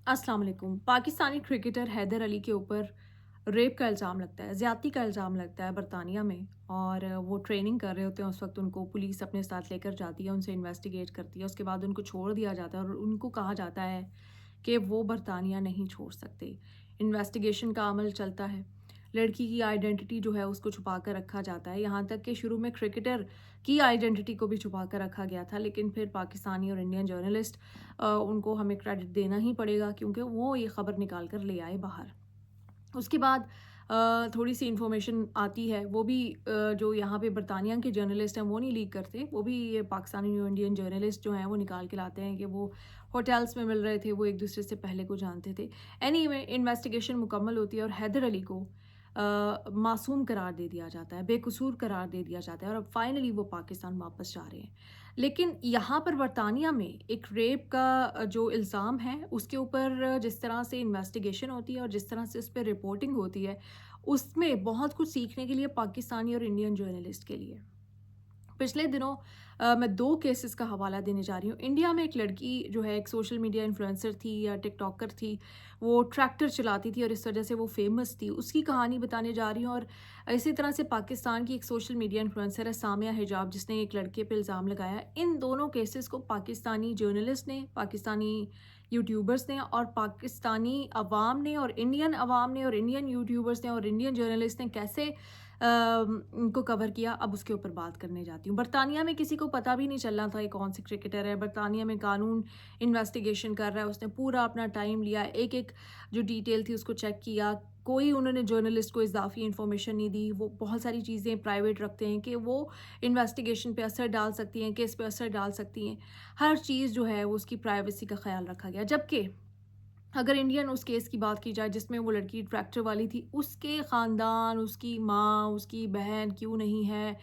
अस्सलाम वालेकुम। पाकिस्तानी क्रिकेटर हैदर अली के ऊपर रेप का इल्ज़ाम लगता है, ज़्यादती का इल्ज़ाम लगता है बरतानिया में, और वो ट्रेनिंग कर रहे होते हैं। उस वक़्त उनको पुलिस अपने साथ लेकर जाती है, उनसे इन्वेस्टिगेट करती है। उसके बाद उनको छोड़ दिया जाता है और उनको कहा जाता है कि वो बरतानिया नहीं छोड़ सकते। इन्वेस्टिगेशन का अमल चलता है। लड़की की आइडेंटिटी जो है उसको छुपा कर रखा जाता है। यहाँ तक कि शुरू में क्रिकेटर की आइडेंटिटी को भी छुपा कर रखा गया था, लेकिन फिर पाकिस्तानी और इंडियन जर्नलिस्ट, उनको हमें क्रेडिट देना ही पड़ेगा क्योंकि वो ये ख़बर निकाल कर ले आए बाहर। उसके बाद थोड़ी सी इन्फॉर्मेशन आती है, वो भी जो यहाँ पे बरतानिया के जर्नलिस्ट हैं वो नहीं लीक करते, वो भी ये पाकिस्तानी और इंडियन जर्नलिस्ट जो हैं वो निकाल के लाते हैं कि वो होटल्स में मिल रहे थे, वो एक दूसरे से पहले को जानते थे। एनीवे इन्वेस्टिगेशन मुकम्मल होती है और हैदर अली को मासूम करार दे दिया जाता है, बेकसूर करार दे दिया जाता है और अब फाइनली वो पाकिस्तान वापस जा रहे हैं। लेकिन यहाँ पर बरतानिया में एक रेप का जो इल्ज़ाम है उसके ऊपर जिस तरह से इन्वेस्टिगेशन होती है और जिस तरह से उस पर रिपोर्टिंग होती है, उसमें बहुत कुछ सीखने के लिए पाकिस्तानी और इंडियन जर्नलिस्ट के लिए। पिछले दिनों मैं 2 केसेस का हवाला देने जा रही हूँ। इंडिया में एक लड़की जो है, एक सोशल मीडिया इन्फ्लुएंसर थी या टिकटॉकर थी, वो ट्रैक्टर चलाती थी और इस वजह से वो फ़ेमस थी। उसकी कहानी बताने जा रही हूँ। और इसी तरह से पाकिस्तान की एक सोशल मीडिया इन्फ्लुएंसर है सामिया हिजाब, जिसने एक लड़के पे इल्ज़ाम लगाया है। इन दोनों केसेस को पाकिस्तानी जर्नलिस्ट ने, पाकिस्तानी यूट्यूबर्स ने और पाकिस्तानी अवाम ने और इंडियन अवाम ने और इंडियन यूट्यूबर्स ने और इंडियन जर्नलिस्ट ने कैसे इनको कवर किया, अब उसके ऊपर बात करने जाती हूँ। बरतानिया में किसी को पता भी नहीं चल रहा था ये कौन सी क्रिकेटर है। बरतानिया में कानून इन्वेस्टिगेशन कर रहा है, उसने पूरा अपना टाइम लिया, एक-एक जो डिटेल थी उसको चेक किया। कोई उन्होंने जर्नलिस्ट को इज़ाफ़ी इन्फॉर्मेशन नहीं दी। वो बहुत सारी चीज़ें प्राइवेट रखते हैं कि वो इन्वेस्टिगेशन पे असर डाल सकती हैं, केस पे असर डाल सकती हैं। हर चीज़ जो है वो उसकी प्राइवेसी का ख़्याल रखा गया। जबकि अगर इंडियन उस केस की बात की जाए जिसमें वो लड़की ट्रैक्टर वाली थी, उसके ख़ानदान, उसकी माँ, उसकी बहन क्यों नहीं है,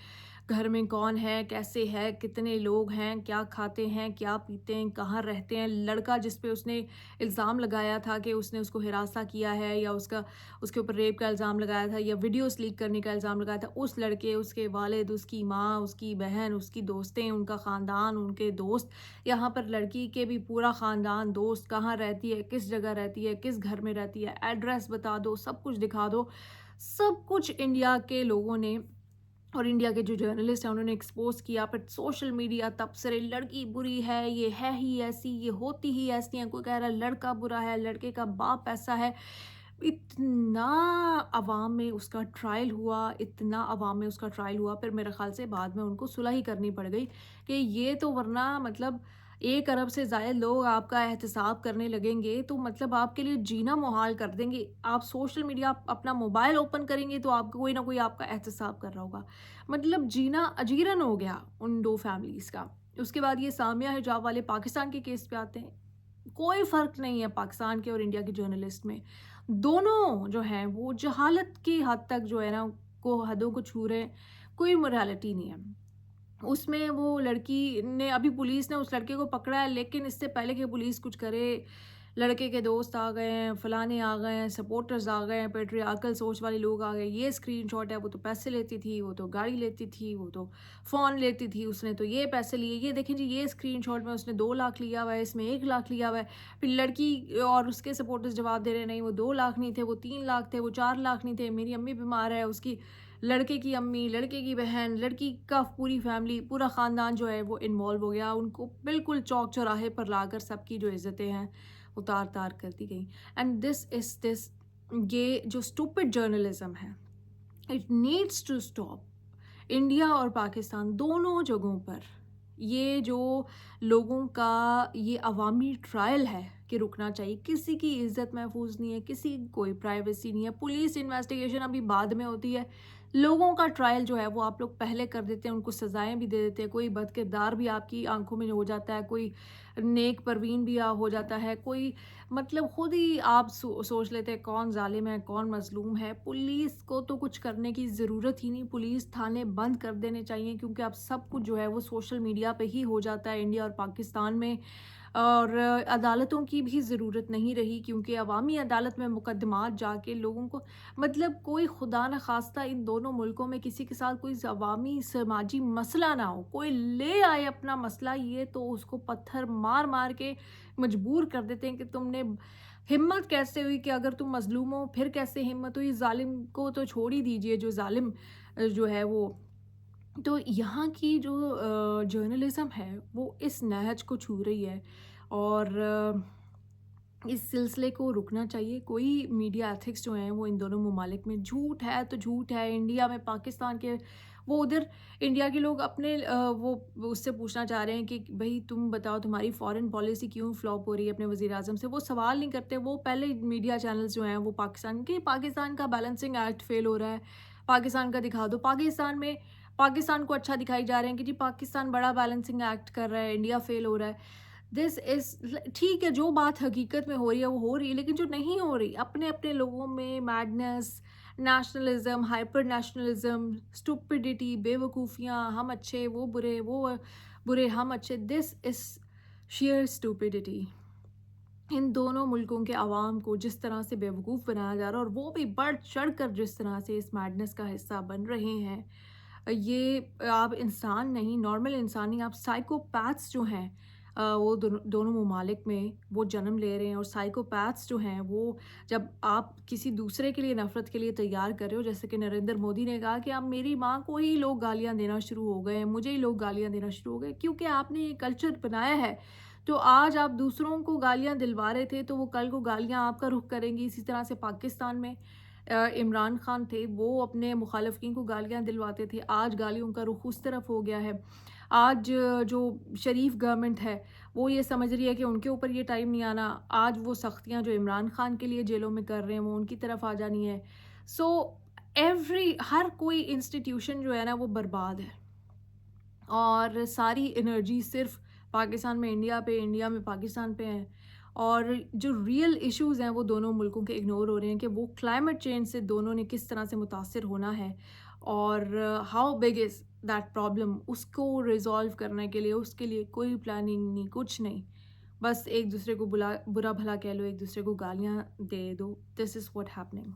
घर में कौन है, कैसे है, कितने लोग हैं, क्या खाते हैं, क्या पीते हैं, कहाँ रहते हैं, लड़का जिस पे उसने इल्ज़ाम लगाया था कि उसने उसको हिरासा किया है या उसके ऊपर रेप का इल्ज़ाम लगाया था या वीडियोज़ लीक करने का इल्ज़ाम लगाया था, उस लड़के, उसके वालिद, उसकी माँ, उसकी बहन, उसकी दोस्तें, उनका ख़ानदान, उनके दोस्त, यहाँ पर लड़की के भी पूरा ख़ानदान, दोस्त, कहाँ रहती है, किस जगह रहती है, किस घर में रहती है, एड्रेस बता दो, सब कुछ दिखा दो। सब कुछ इंडिया के लोगों ने और इंडिया के जो जर्नलिस्ट हैं उन्होंने एक्सपोज़ किया। पर सोशल मीडिया तबसरे, लड़की बुरी है, ये है ही ऐसी, ये होती ही ऐसी हैं, कोई कह रहा है लड़का बुरा है, लड़के का बाप ऐसा है। इतना अवाम में उसका ट्रायल हुआ, इतना अवाम में उसका ट्रायल हुआ, फिर मेरे ख़्याल से बाद में उनको सुलह ही करनी पड़ गई कि ये तो वरना मतलब 1 अरब से ज़ायद लोग आपका एहतसाब करने लगेंगे, तो मतलब आपके लिए जीना मुहाल कर देंगे। आप सोशल मीडिया अपना मोबाइल ओपन करेंगे तो आपको कोई ना कोई आपका एहतसाब कर रहा होगा। मतलब जीना अजीरन हो गया उन 2 फैमिलीज़ का। उसके बाद ये सामिया हिजाब वाले पाकिस्तान के केस पे आते हैं। कोई फ़र्क नहीं है पाकिस्तान के और इंडिया के जर्नलिस्ट में। दोनों जो हैं वो जहालत की हद तक जो है ना, को हदों को छू रहे हैं, कोई मोरालिटी नहीं है। उसमें वो लड़की ने, अभी पुलिस ने उस लड़के को पकड़ा है, लेकिन इससे पहले कि पुलिस कुछ करे, लड़के के दोस्त आ गए हैं, फलाने आ गए हैं, सपोर्टर्स आ गए हैं, पैट्रियार्कल सोच वाले लोग आ गए। ये स्क्रीनशॉट है, वो तो पैसे लेती थी, वो तो गाड़ी लेती थी, वो तो फ़ोन लेती थी, उसने तो ये पैसे लिए। ये देखें जी, ये स्क्रीनशॉट में उसने 2 लाख लिया हुआ है, इसमें 1 लाख लिया हुआ है। फिर लड़की और उसके सपोर्टर्स जवाब दे रहे हैं, नहीं वो 2 लाख नहीं थे, वो 3 लाख थे, वो 4 लाख नहीं थे, मेरी अम्मी बीमार है, उसकी लड़के की अम्मी, लड़के की बहन, लड़की का पूरी फैमिली, पूरा ख़ानदान जो है वो इन्वॉल्व हो गया। उनको बिल्कुल चौक-चौराहे पर लाकर सबकी जो इज़्ज़तें हैं वो तार-तार कर दी गई। एंड दिस ये जो स्टूपिड जर्नलिज़्म है, it needs to stop. India और पाकिस्तान दोनों जगहों पर ये जो लोगों का ये अवामी ट्रायल है कि रुकना चाहिए। किसी की इज्जत महफूज नहीं है, किसी की कोई प्राइवेसी नहीं है। पुलिस इन्वेस्टिगेशन अभी बाद में होती है, लोगों का ट्रायल जो है वो आप लोग पहले कर देते हैं, उनको सज़ाएं भी दे देते हैं। कोई बदकिरदार भी आपकी आंखों में हो जाता है, कोई नेक परवीन भी हो जाता है, कोई मतलब खुद ही आप सोच लेते हैं कौन जालिम है, कौन मज़लूम है। पुलिस को तो कुछ करने की ज़रूरत ही नहीं, पुलिस थाने बंद कर देने चाहिए क्योंकि अब सब कुछ जो है वो सोशल मीडिया पे ही हो जाता है इंडिया और पाकिस्तान में। اور عدالتوں کی بھی ضرورت نہیں رہی، کیونکہ عوامی عدالت میں مقدمات جا کے لوگوں کو مطلب کوئی خدا نخواستہ ان دونوں ملکوں میں کسی کے ساتھ کوئی عوامی سماجی مسئلہ نہ ہو، کوئی لے آئے اپنا مسئلہ، یہ تو اس کو پتھر مار مار کے مجبور کر دیتے ہیں کہ تم نے ہمت کیسے ہوئی، کہ اگر تم مظلوم ہو پھر کیسے ہمت ہوئی، ظالم کو تو چھوڑ ہی دیجئے، جو ظالم جو ہے وہ. تو یہاں کی جو جرنلزم ہے وہ اس نہج کو چھو رہی ہے، اور اس سلسلے کو رکنا چاہیے. کوئی میڈیا ایتھکس جو ہیں وہ ان دونوں ممالک میں، جھوٹ ہے تو جھوٹ ہے. انڈیا میں پاکستان کے وہ ادھر انڈیا کے لوگ اپنے وہ اس سے پوچھنا چاہ رہے ہیں کہ بھئی تم بتاؤ تمہاری فارن پالیسی کیوں فلاپ ہو رہی ہے اپنے وزیر اعظم سے. وہ سوال نہیں کرتے. وہ پہلے میڈیا چینلز جو ہیں وہ پاکستان کا بیلنسنگ ایکٹ فیل ہو رہا ہے، پاکستان کا دکھا دو. پاکستان میں پاکستان کو اچھا دکھائی جا رہے ہیں کہ جی پاکستان بڑا بیلنسنگ ایکٹ کر رہا ہے، انڈیا فیل ہو رہا ہے. دس از ٹھیک ہے، جو بات حقیقت میں ہو رہی ہے وہ ہو رہی ہے، لیکن جو نہیں ہو رہی اپنے اپنے لوگوں میں میڈنس، نیشنلزم، ہائپر نیشنلزم، اسٹوپڈیٹی، بے وقوفیاں، ہم اچھے وہ برے، وہ برے ہم اچھے. دس از شیئر اسٹوپڈیٹی. ان دونوں ملکوں کے عوام کو جس طرح سے بے وقوف بنایا جا رہا ہے، اور وہ بھی بڑھ چڑھ کر جس طرح سے اس میڈنس کا حصہ بن رہے ہیں، یہ آپ انسان نہیں، نارمل انسان نہیں، آپ سائیکوپیتھس جو ہیں وہ دونوں ممالک میں وہ جنم لے رہے ہیں. اور سائیکوپیتھس جو ہیں وہ جب آپ کسی دوسرے کے لیے نفرت کے لیے تیار کر رہے ہو، جیسے کہ نریندر مودی نے کہا کہ اب میری ماں کو ہی لوگ گالیاں دینا شروع ہو گئے ہیں، مجھے ہی لوگ گالیاں دینا شروع ہو گئے، کیونکہ آپ نے یہ کلچر بنایا ہے. تو آج آپ دوسروں کو گالیاں دلوا رہے تھے تو وہ کل کو گالیاں آپ کا رخ کریں گی. اسی طرح سے پاکستان میں عمران خان تھے، وہ اپنے مخالفین کو گالیاں دلواتے تھے، آج گالیوں کا رخ اس طرف ہو گیا ہے. آج جو شریف گورنمنٹ ہے وہ یہ سمجھ رہی ہے کہ ان کے اوپر یہ ٹائم نہیں آنا. آج وہ سختیاں جو عمران خان کے لیے جیلوں میں کر رہے ہیں وہ ان کی طرف آ جانی ہے. سو ہر کوئی انسٹیٹیوشن جو ہے نا وہ برباد ہے، اور ساری انرجی صرف پاکستان میں انڈیا پہ، انڈیا میں پاکستان پہ ہیں. اور جو ریئل ایشوز ہیں وہ دونوں ملکوں کے اگنور ہو رہے ہیں، کہ وہ کلائمیٹ چینج سے دونوں نے کس طرح سے متاثر ہونا ہے، اور how big is that problem. اس کو ریزالو کرنے کے لیے اس کے لیے کوئی پلاننگ نہیں، کچھ نہیں. بس ایک دوسرے کو برا بھلا کہہ لو، ایک دوسرے کو گالیاں دے دو. دس از واٹ ہیپننگ.